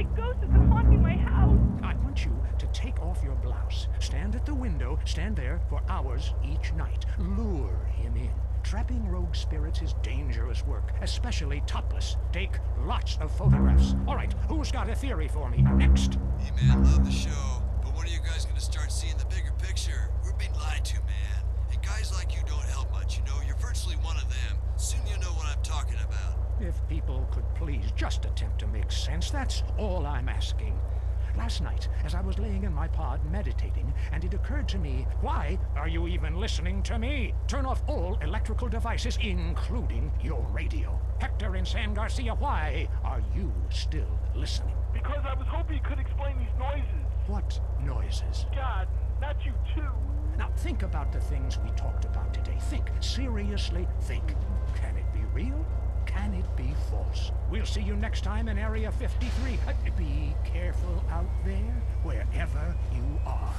these ghosts have been haunting my house. I want you to take off your blouse. Stand at the window, stand there for hours each night. Lure him in. Trapping rogue spirits is dangerous work, especially topless. Take lots of photographs. All right, who's got a theory for me? Next. Hey man, love the show, but when are you guys gonna start seeing the bigger picture? We're being lied to, man. And guys like you don't help much, you know? You're virtually one of them. Soon you'll know what I'm talking about. If people could please just attempt to make sense, that's all I'm asking. Last night, as I was laying in my pod meditating, and it occurred to me, why are you even listening to me? Turn off all electrical devices, including your radio. Hector and San Garcia, why are you still listening? Because I was hoping you could explain these noises. What noises? God, not you too. Now think about the things we talked about today. Think, seriously think. Can it be real? Can it be false? We'll see you next time in Area 53. Be careful out there, wherever you are.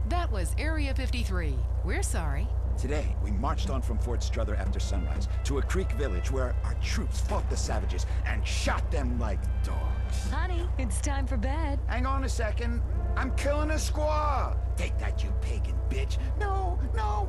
That was Area 53. We're sorry. Today, we marched on from Fort Strother after sunrise to a creek village where our troops fought the savages and shot them like dogs. Honey, it's time for bed. Hang on a second. I'm killing a squaw. Take that, you pagan bitch. No, no.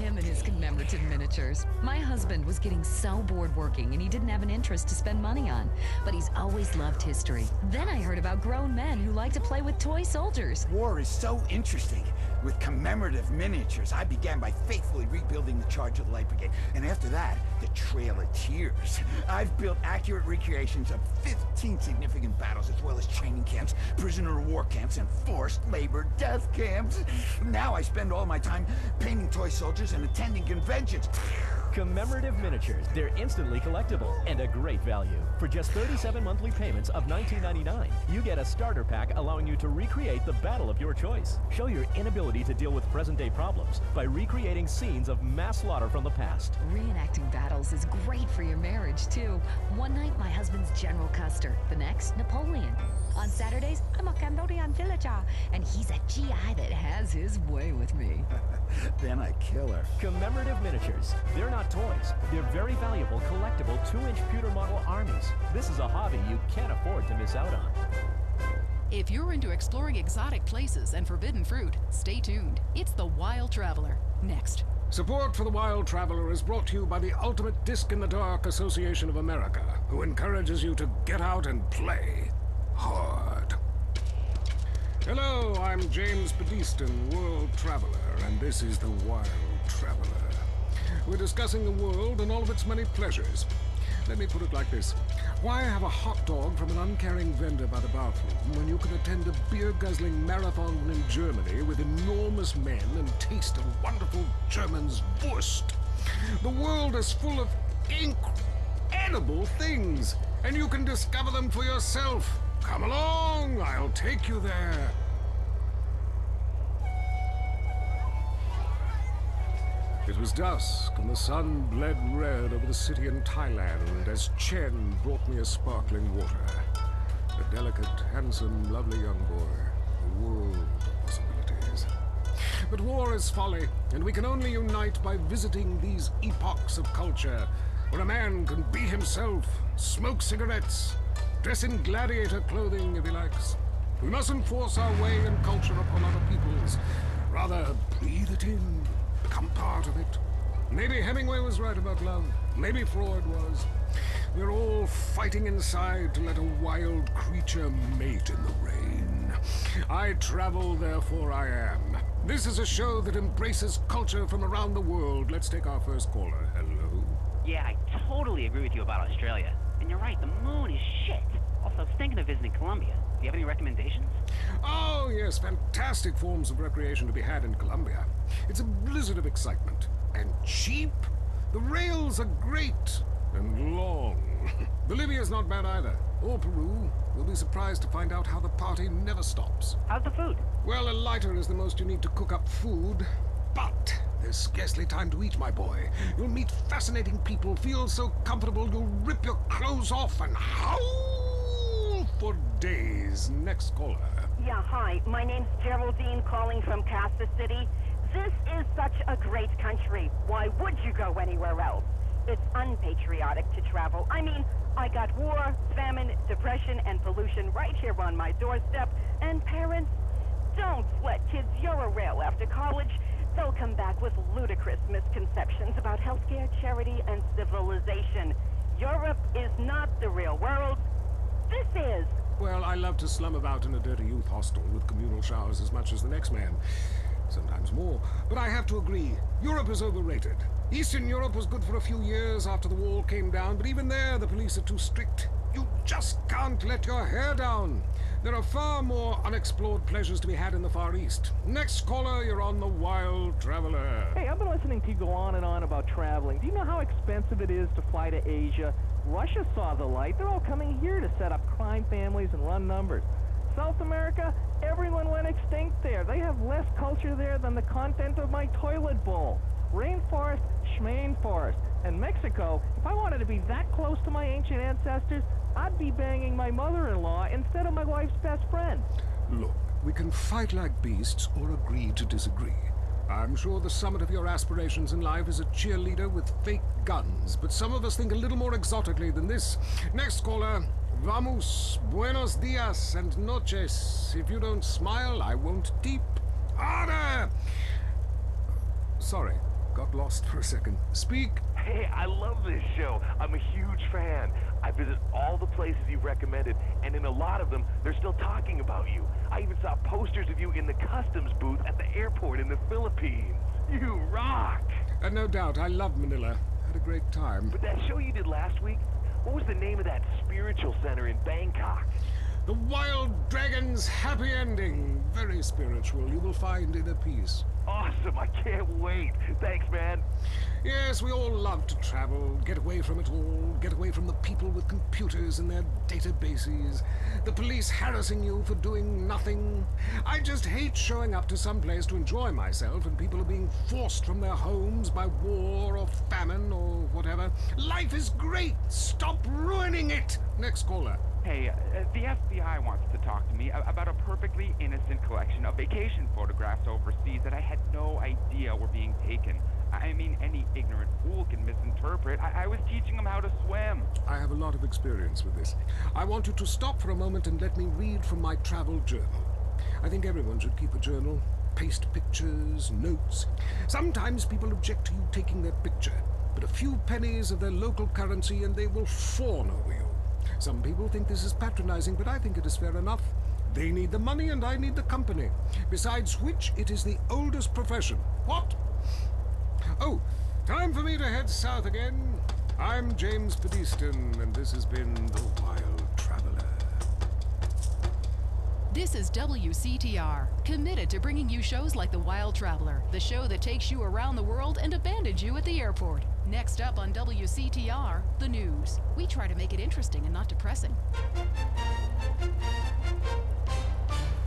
Him and his commemorative miniatures. My husband was getting so bored working and he didn't have an interest to spend money on. But he's always loved history. Then I heard about grown men who like to play with toy soldiers. War is so interesting. With commemorative miniatures, I began by faithfully rebuilding the charge of the Light Brigade. And after that, the Trail of Tears. I've built accurate recreations of 15 significant battles, as well as training camps, prisoner of war camps, and forced labor death camps. Now I spend all my time painting toy soldiers and attending conventions. Commemorative miniatures. They're instantly collectible and a great value. For just 37 monthly payments of $19.99, you get a starter pack allowing you to recreate the battle of your choice. Show your inability to deal with present-day problems by recreating scenes of mass slaughter from the past. Reenacting battles is great for your marriage, too. One night, my husband's General Custer. The next, Napoleon. On Saturdays, I'm a Cambodian villager, and he's a GI that has his way with me. Then I kill her. Commemorative miniatures. They're not toys. They're very valuable, collectible 2-inch pewter model armies. This is a hobby you can't afford to miss out on. If you're into exploring exotic places and forbidden fruit, stay tuned. It's The Wild Traveler. Next. Support for The Wild Traveler is brought to you by the Ultimate Disc in the Dark Association of America, who encourages you to get out and play hard. Hello, I'm James Pedeston, World Traveler, and this is The Wild Traveler. We're discussing the world and all of its many pleasures. Let me put it like this. Why have a hot dog from an uncaring vendor by the bathroom when you can attend a beer-guzzling marathon in Germany with enormous men and taste a wonderful German's Wurst? The world is full of incredible things, and you can discover them for yourself. Come along, I'll take you there. It was dusk, and the sun bled red over the city in Thailand as Chen brought me a sparkling water. A delicate, handsome, lovely young boy. A world of possibilities. But war is folly, and we can only unite by visiting these epochs of culture, where a man can be himself, smoke cigarettes, dress in gladiator clothing if he likes. We mustn't force our way and culture upon other peoples. Rather, breathe it in. Become part of it. Maybe Hemingway was right about love. Maybe Freud was. We're all fighting inside to let a wild creature mate in the rain. I travel, therefore I am. This is a show that embraces culture from around the world. Let's take our first caller. Hello? Yeah, I totally agree with you about Australia. And you're right, the moon is shit. Also, I was thinking of visiting Colombia. Do you have any recommendations? Oh, yes, fantastic forms of recreation to be had in Colombia. It's a blizzard of excitement. And cheap. The rails are great. And long. Bolivia's not bad either. Or Peru. You'll be surprised to find out how the party never stops. How's the food? Well, a lighter is the most you need to cook up food. But there's scarcely time to eat, my boy. You'll meet fascinating people, feel so comfortable you'll rip your clothes off and howl for days. Next caller. Yeah, hi. My name's Geraldine, calling from Kansas City. This is such a great country. Why would you go anywhere else? It's unpatriotic to travel. I mean, I got war, famine, depression, and pollution right here on my doorstep. And parents, don't let kids Euro-rail after college. They'll come back with ludicrous misconceptions about healthcare, charity, and civilization. Europe is not the real world. This is. Well, I love to slum about in a dirty youth hostel with communal showers as much as the next man. Sometimes more. But I have to agree, Europe is overrated. Eastern Europe was good for a few years after the wall came down, but even there the police are too strict. You just can't let your hair down. There are far more unexplored pleasures to be had in the Far East. Next caller, you're on the Wild Traveler. Hey, I've been listening to you go on and on about traveling. Do you know how expensive it is to fly to Asia? Russia saw the light. They're all coming here to set up crime families and run numbers. South America, everyone went extinct there. They have less culture there than the content of my toilet bowl. Rainforest, schmain forest. And Mexico, if I wanted to be that close to my ancient ancestors, I'd be banging my mother-in-law instead of my wife's best friend. Look, we can fight like beasts or agree to disagree. I'm sure the summit of your aspirations in life is a cheerleader with fake guns, but some of us think a little more exotically than this. Next caller, vamos, buenos dias and noches. If you don't smile, I won't deep. Harder! Sorry, got lost for a second. Speak. Hey, I love this show. I'm a huge fan. I visit all the places you've recommended, and in a lot of them, they're still talking about you. I even saw posters of you in the customs booth at the airport in the Philippines. You rock! No doubt, I love Manila. Had a great time. But that show you did last week, what was the name of that spiritual center in Bangkok? The Wild Dragon's Happy Ending. Very spiritual. You will find inner peace. Awesome, I can't wait. Thanks, man. Yes, we all love to travel, get away from it all, get away from the people with computers and their databases, the police harassing you for doing nothing. I just hate showing up to some place to enjoy myself and people are being forced from their homes by war or famine or whatever. Life is great. Stop ruining it. Next caller. Hey, the FBI wants to talk to me about a perfectly innocent collection of vacation photographs overseas that I had no idea were being taken. I mean, any ignorant fool can misinterpret. I was teaching them how to swim. I have a lot of experience with this. I want you to stop for a moment and let me read from my travel journal. I think everyone should keep a journal. Paste pictures, notes. Sometimes people object to you taking their picture, but a few pennies of their local currency and they will fawn over you. Some people think this is patronizing, but I think it is fair enough. They need the money and I need the company. Besides which, it is the oldest profession. What? Oh, time for me to head south again. I'm James Pedeston, and this has been The Wild Traveler. This is WCTR, committed to bringing you shows like The Wild Traveler, the show that takes you around the world and abandons you at the airport. Next up on WCTR, the news. We try to make it interesting and not depressing.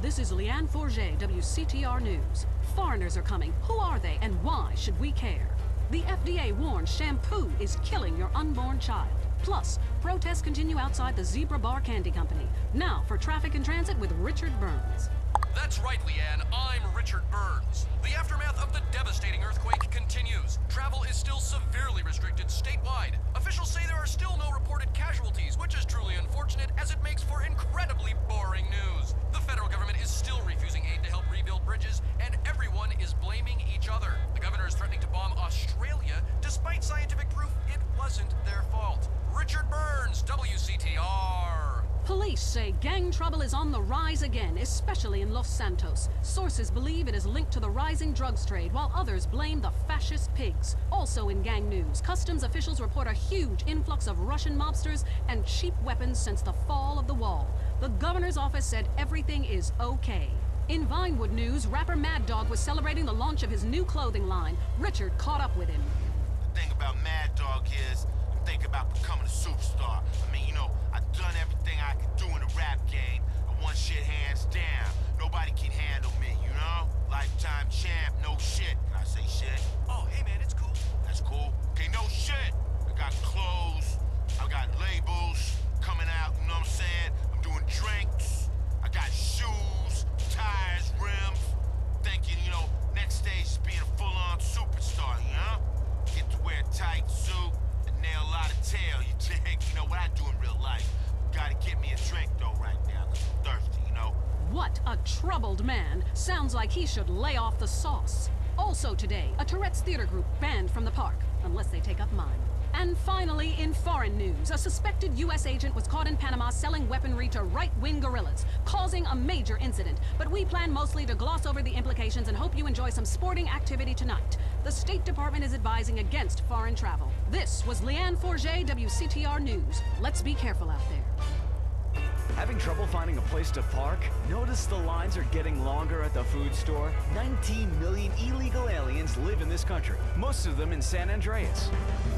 This is Leanne Forget, WCTR News. Foreigners are coming. Who are they and why should we care? The FDA warns shampoo is killing your unborn child. Plus, protests continue outside the Zebra Bar Candy Company. Now for Traffic and Transit with Richard Burns. That's right, Leanne. I'm Richard Burns. The aftermath of the devastating earthquake continues. Travel is still severely restricted statewide. Officials say there are still no reported casualties, which is truly unfortunate as it makes for incredibly boring news. The federal government is still refusing aid to help rebuild bridges, and everyone is blaming each other. The governor is threatening to bomb Australia, despite scientific proof it wasn't their fault. Richard Burns, WCTR. Police say gang trouble is on the rise again, especially in Los Santos. Sources believe it is linked to the rising drugs trade, while others blame the fascist pigs. Also in gang news, customs officials report a huge influx of Russian mobsters and cheap weapons since the fall of the wall. The governor's office said everything is okay. In Vinewood news, rapper Mad Dog was celebrating the launch of his new clothing line. Richard caught up with him. The thing about Mad Dog is, I'm thinking about becoming a superstar. I mean, you know, I've done everything I could do in the rap game. I won shit hands down. Nobody can handle me, you know? Lifetime champ, no shit. Can I say shit? Oh, hey man, it's cool. That's cool. Okay, no shit. I got clothes. I got labels coming out, you know what I'm saying? I'm doing drinks. I got shoes, tires, rims. Thinking, you know, next stage is being a full-on superstar, you know? Get to wear a tight suit, the troubled man sounds like he should lay off the sauce. Also today, a Tourette's theater group banned from the park, unless they take up mine. And finally, in foreign news, a suspected U.S. agent was caught in Panama selling weaponry to right-wing guerrillas, causing a major incident. But we plan mostly to gloss over the implications and hope you enjoy some sporting activity tonight. The State Department is advising against foreign travel. This was Leanne Forget, WCTR News. Let's be careful out there. Having trouble finding a place to park? Notice the lines are getting longer at the food store? 19 million illegal aliens live in this country, most of them in San Andreas.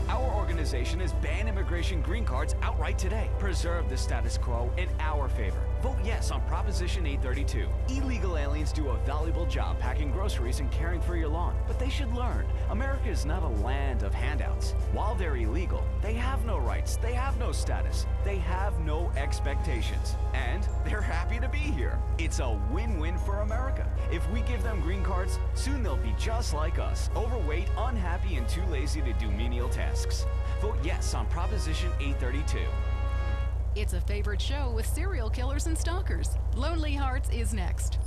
Our organization has banned immigration green cards outright today. Preserve the status quo in our favor. Vote yes on Proposition 832. Illegal aliens do a valuable job packing groceries and caring for your lawn, but they should learn, America is not a land of handouts. While they're illegal, they have no rights, they have no status, they have no expectations, and they're happy to be here. It's a win-win for America. If we give them green cards, soon they'll be just like us, overweight, unhappy, and too lazy to do menial tasks. Vote yes on Proposition 832. It's a favorite show with serial killers and stalkers. Lonely Hearts is next.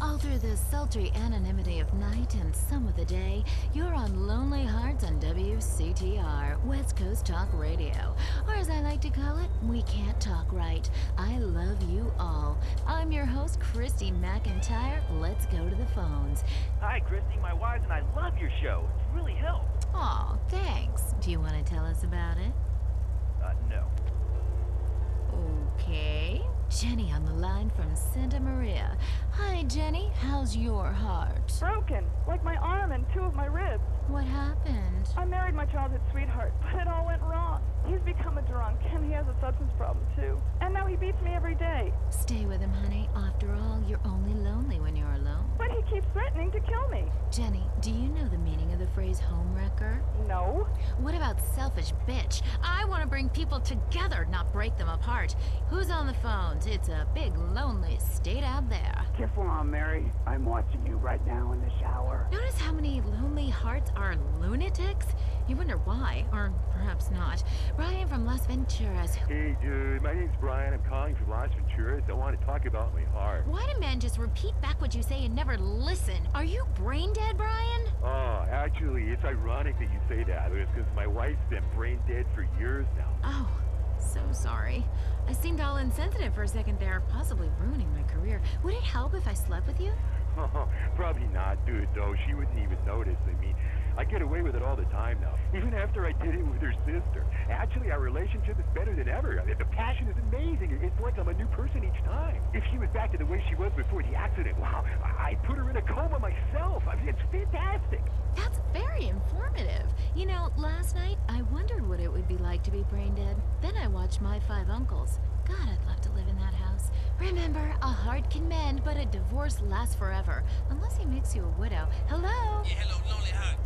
All through the sultry anonymity of night and some of the day, you're on Lonely Hearts on WCTR, West Coast Talk Radio. Or as I like to call it, We Can't Talk Right. I love you all. I'm your host, Christy McIntyre. Let's go to the phones. Hi, Christy. My wife and I love your show. It's really helped. Aw, thanks. Do you want to tell us about it? No. Okay. Jenny on the line from Santa Maria. Hi, Jenny. How's your heart? Broken, like my arm and two of my ribs. What happened? I married my childhood sweetheart, but it all went wrong. He's become a drunk, and he has a substance problem, too. And now he beats me every day. Stay with him, honey. After all, you're only lonely when you're alone. But he keeps threatening to kill me. Jenny, do you know the meaning of the phrase homewrecker? No. What about selfish bitch? I want to bring people together, not break them apart. Who's on the phones? It's a big, lonely state out there. Teflon, Mary. I'm watching you right now in the shower. Notice how many lonely hearts are lunatics? You wonder why, or perhaps not. Brian from Las Venturas. Hey, dude. My name's Brian. I'm calling from Las Venturas. I want to talk about my heart. Why do men just repeat back what you say and never listen? Are you brain dead, Brian? Oh, actually, it's ironic that you say that. It's because my wife's been brain dead for years now. Oh, so sorry. I seemed all insensitive for a second there, possibly ruining my career. Would it help if I slept with you? Probably not, dude, though. She wouldn't even notice. I mean, I get away with it all the time now, even after I did it with her sister. Actually, our relationship is better than ever. The passion is amazing. It's like I'm a new person each time. If she was back to the way she was before the accident, wow, I'd put her in a coma myself. I mean, it's fantastic. That's very informative. You know, last night, I wondered what it would be like to be brain dead. Then I watched My Five Uncles. God, I'd love to live in that house. Remember, a heart can mend, but a divorce lasts forever. Unless he makes you a widow. Hello? Yeah, hello, Lonely Heart.